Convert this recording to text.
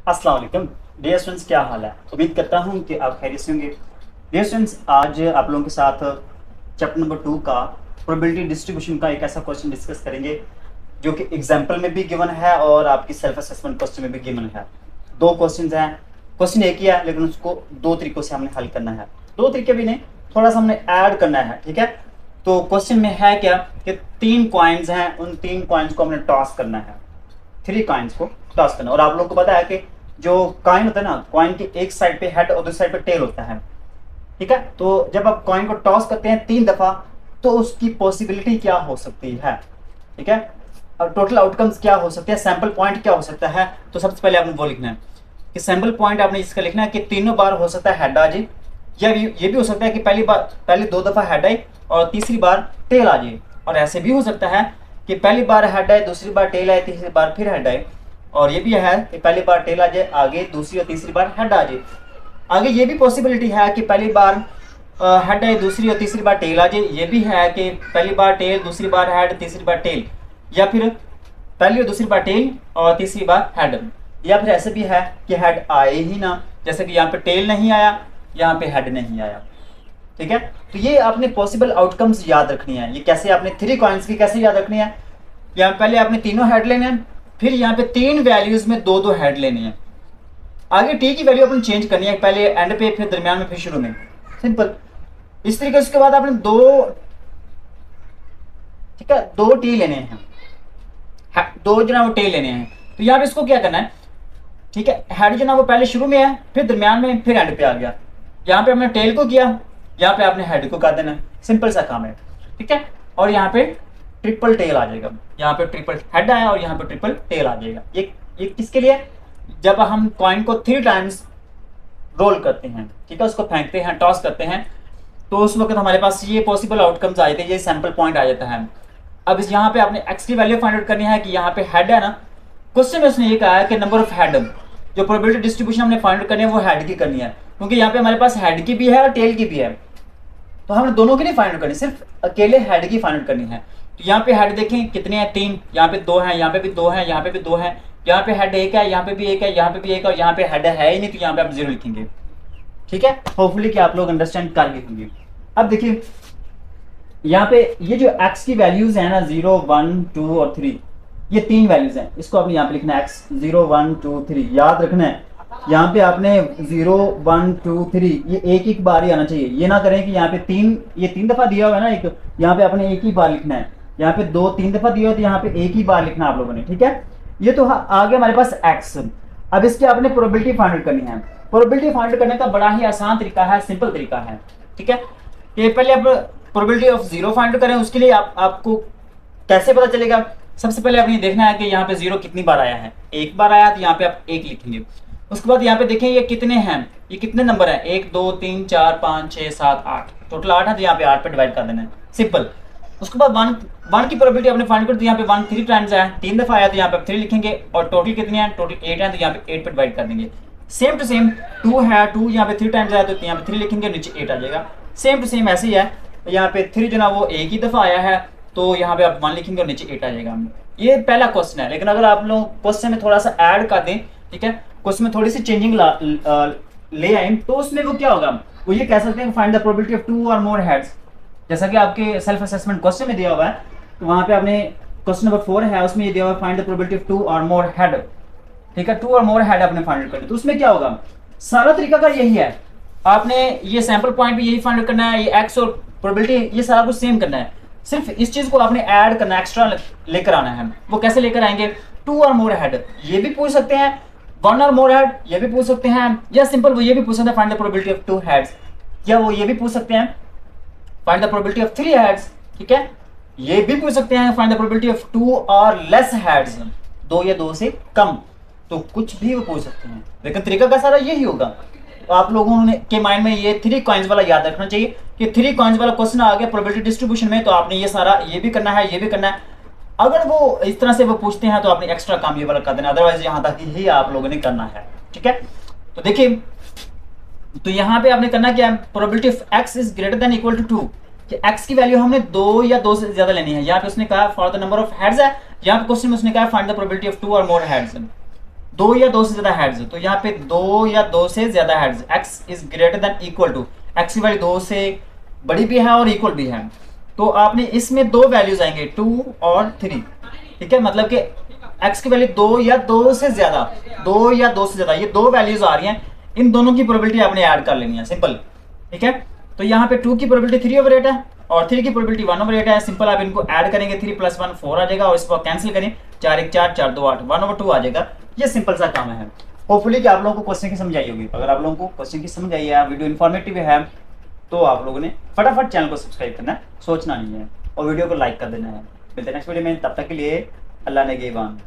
अस्सलाम वालेकुम dear students, क्या हाल है। उम्मीद करता हूँ कि आप खैरियत से होंगे। डियर स्टूडेंट्स, आज आप लोगों के साथ चैप्टर नंबर 2 का प्रोबेबिलिटी डिस्ट्रीब्यूशन का एक ऐसा क्वेश्चन डिस्कस करेंगे जो कि एग्जाम्पल में भी गिवन है और आपकी सेल्फ असेसमेंट क्वेश्चन में भी गिवन है। दो क्वेश्चन हैं, क्वेश्चन एक ही है लेकिन उसको दो तरीकों से हमने हल करना है। दो तरीके भी नहीं, थोड़ा सा हमने ऐड करना है, ठीक है। तो क्वेश्चन में है क्या कि 3 कॉइन्स हैं, उन 3 कॉइन्स को हमने टॉस करना है। 3 कॉइन्स को टॉस करना, और आप लोगों को पता है कि जो कॉइन होता है ना, कॉइन की एक साइड पे हेड और दूसरी साइड पे टेल होता है, ठीक है। तो जब आप कॉइन को टॉस करते हैं 3 दफा तो उसकी पॉसिबिलिटी क्या हो सकती है, ठीक है। और टोटल आउटकम्स क्या हो सकते हैं, सैंपल पॉइंट क्या हो सकता है। तो सबसे पहले आपने वो लिखना है कि सैंपल पॉइंट आपने इसका लिखना है कि तीनों बार हो सकता है हेड आ जाए, या ये भी हो सकता है कि पहली 2 दफा हेड आए और तीसरी बार टेल आ जाए, और ऐसे भी हो सकता है कि पहली बार हेड आए, दूसरी बार टेल आए, तीसरी बार फिर हेड आए, और ये भी है कि पहली बार टेल आ जाए आगे, दूसरी और तीसरी बार हेड आ जाए। आगे ये भी पॉसिबिलिटी है कि पहली बार हेड आए, दूसरी और तीसरी बार टेल आ जाए। ये भी है कि पहली बार टेल, दूसरी बार हेड, तीसरी बार टेल, या फिर पहली और दूसरी बार टेल और तीसरी बार हेड, या फिर ऐसे भी है कि हेड आए ही ना, जैसे कि यहाँ पे टेल नहीं आया, यहाँ पे हेड नहीं आया, ठीक है। तो ये आपने पॉसिबल आउटकम्स याद रखनी है। ये कैसे आपने 3 कॉइन्स की कैसे याद रखनी है, यहाँ पहले आपने तीनों हेड लेने हैं, फिर यहाँ पे 3 वैल्यूज में 2-2 हेड लेनी है। आगे टी की वैल्यू अपन चेंज करनी है, पहले एंड पे, फिर दरमियान में, फिर शुरू में, सिंपल इस तरीके से। उसके बाद आपने 2, ठीक है, 2 टी लेने हैं, 2 जो ना वो टेल लेने हैं। तो यहाँ पे इसको क्या करना है, ठीक है, हेड जो ना वो पहले शुरू में है, फिर दरमियान में, फिर एंड पे आ गया। यहाँ पे हमने टेल को किया, यहाँ पे आपने हेड को कर देना, सिंपल सा काम है, ठीक है। और यहाँ पे ट्रिपल टेल आ जाएगा, यहाँ पे ट्रिपल हेड आया और यहाँ पे ट्रिपल टेल आ जाएगा। ये किसके लिए, जब हम कॉइन को 3 टाइम्स रोल करते हैं, ठीक है, उसको फेंकते हैं, टॉस करते हैं, तो उस वक्त हमारे पास ये पॉसिबल आउटकम्स आए थे, ये सैंपल पॉइंट आ जाता है। अब इस यहाँ पे आपने एक्स की वैल्यू फाइंड आउट करनी है कि यहाँ पे हेड है ना, क्वेश्चन में उसने ये कहा है कि नंबर ऑफ हेड, जो प्रोबेबिलिटी डिस्ट्रीब्यूशन हमने फाइंड आउट करनी है वो हेड की करनी है, क्योंकि यहाँ पे हमारे पास हेड की भी है और टेल की भी है। तो हमने दोनों की नहीं फाइंड आउट करनी, सिर्फ अकेले हेड की फाइंड आउट करनी है। तो यहाँ पे हेड देखें कितने हैं, 3, यहाँ पे 2 हैं, यहाँ पे भी 2 हैं, यहाँ पे भी 2 हैं, यहाँ पे हेड 1 है, यहाँ पे भी 1 है, यहाँ पे भी 1 है, और यहाँ पे हेड है ही नहीं, तो यहाँ पे आप 0 लिखेंगे, ठीक है। होपफुली कि आप लोग अंडरस्टैंड कर गए होंगे। अब देखिए यहाँ पे ये जो x की वैल्यूज है ना, 0, 1, 2 और 3, ये 3 वैल्यूज हैं, इसको आपने यहाँ पे लिखना है x 0, 1, 2, 3, याद रखना है। यहाँ पे आपने 0, 1, 2, 3 ये एक बार ही आना चाहिए, ये ना करें कि यहाँ पे 3 दफा दिया हुआ है ना, एक यहाँ पे आपने एक ही बार लिखना है, यहाँ पे 2-3 दफा दिया हुआ तो यहाँ पे एक ही बार लिखना आप लोगों ने, ठीक है। ये तो आ गया हमारे पास x। अब इसकी आपने प्रोबेबिलिटी फाइंड आउट करनी है। प्रोबेबिलिटी फाइंड आउट करने का बड़ा ही आसान तरीका है, सिंपल तरीका है, ठीक है। ये पहले आप प्रोबेबिलिटी ऑफ 0 फाइंड आउट करें, उसके लिए आपको कैसे पता चलेगा, सबसे पहले आपने देखना है कि यहाँ पे 0 कितनी बार आया है। 1 बार आया तो यहाँ पे आप 1 लिखेंगे। उसके बाद यहाँ पे देखें ये कितने हैं, ये कितने नंबर है, 1, 2, 3, 4, 5, 6, 7, 8, टोटल 8 है, तो यहाँ पे 8 पे डिवाइड कर देना है, सिंपल। उसके बाद 1 की प्रोबेबिलिटी आपने फाइंड कर दी, यहाँ पे 1 3 टाइम्स आया, 3 दफा आया तो यहाँ पे आप 3 लिखेंगे, और टोटल कितने हैं, टोटल 8 है, तो यहाँ पे 8 पे डिवाइड कर देंगे। सेम टू सेम 2 है, 2 यहाँ पे 3 टाइम्स आया तो यहाँ पे 3 लिखेंगे, नीचे 8 आ जाएगा। सेम टू सेम ऐसे ही है, यहाँ पे 3 जो ना वो एक ही दफा आया है, तो यहाँ पे आप 1 लिखेंगे और नीचे 8 आ जाएगा। ये पहला क्वेश्चन है, लेकिन अगर आप लोग क्वेश्चन में थोड़ा सा ऐड कर दें, ठीक है, क्वेश्चन में थोड़ी सी चेंजिंग ले आए, तो उसमें वो क्या होगा, वो ये कह सकते हैं फाइंड द प्रोबेबिलिटी ऑफ 2 और मोर हेड्स, जैसा कि आपके सेल्फ असेसमेंट क्वेश्चन में दिया हुआ है। तो वहां पे आपने क्वेश्चन नंबर 4 है, उसमें ये दिया हुआ है फाइंड द प्रोबेबिलिटी ऑफ 2 और मोर हेड, ठीक है, 2 और मोर हेड आपने फाइंड आउट करना। तो उसमें क्या होगा, सारा तरीका का यही है, आपने ये सैंपल पॉइंट भी यही फाइंड आउट करना है, ये एक्स और प्रोबेबिलिटी ये सारा कुछ सेम करना है, सिर्फ इस चीज को आपने ऐड करना है, एक्स्ट्रा लेकर आना है। वो कैसे लेकर आएंगे, 2 और मोर हेड ये भी पूछ सकते हैं, 1 और मोर हेड ये भी पूछ सकते हैं, या सिंपल वो ये भी पूछ सकते हैं find the probability of 2 heads, या वो ये भी पूछ सकते हैं find the probability of 3 heads, ठीक है। ये भी पूछ सकते हैं फाइंड द प्रोबेबिलिटी ऑफ 2 और लेस हेड्स, 2 या 2 से कम, तो कुछ भी वो पूछ सकते हैं, लेकिन तरीका का सारा यही होगा। तो आप लोगों ने के माइंड में ये 3 कॉइन्स वाला याद रखना चाहिए कि 3 कॉइन्स वाला क्वेश्चन आ गया प्रोबेबिलिटी डिस्ट्रीब्यूशन में, तो आपने ये सारा ये भी करना है, ये भी करना है। अगर वो इस तरह से वो पूछते हैं तो आपने एक्स्ट्रा काम ये वाला कर देना, अदरवाइज यहाँ तक ही आप लोगों ने करना है, ठीक है। तो देखिए, तो यहाँ पे आपने करना क्या है, probability of x is greater than equal to 2, कि x की वैल्यू हमने 2 या 2 से ज्यादा लेनी है। यहाँ पे उसने कहा for the number of heads है, यहाँ पे क्वेश्चन में उसने कहा फाइंड द प्रोबेबिलिटी ऑफ 2 और मोर हेड्स। दो या दो से ज्यादा हेड्स, तो यहाँ पे दो या दो से ज्यादा heads, X is greater than equal to, X की वैल्यू दो से बड़ी भी है और इक्वल भी है, तो आपने इसमें दो वैल्यूज आएंगे 2 और 3, ठीक है, मतलब कि एक्स की वैल्यू दो या दो से ज्यादा, दो या दो से ज्यादा, ये दो वैल्यूज आ रही हैं, इन दोनों की प्रोबेबिलिटी आपने ऐड कर लेनी है, सिंपल, ठीक है। तो यहाँ पे 2 की प्रोबेबिलिटी 3/8 है और 3 की प्रोबेबिलिटी 1/8 है, सिंपल आप इनको ऐड करेंगे, 3 + 1 4 आ जाएगा और इसको कैंसिल करें, 4 1 4 4 2 8 1/2 आ जाएगा। ये सिंपल सा काम है। होपफुली कि आप लोगों को क्वेश्चन की समझ आई होगी। अगर आप लोगों को क्वेश्चन की समझ आई है, वीडियो इन्फॉर्मेटिव है, तो आप लोगों ने फटाफट चैनल को सब्सक्राइब करना है, सोचना नहीं है, और वीडियो को लाइक कर देना है। मिलते हैं नेक्स्ट वीडियो में, तब तक के लिए अल्लाह ने गेबान।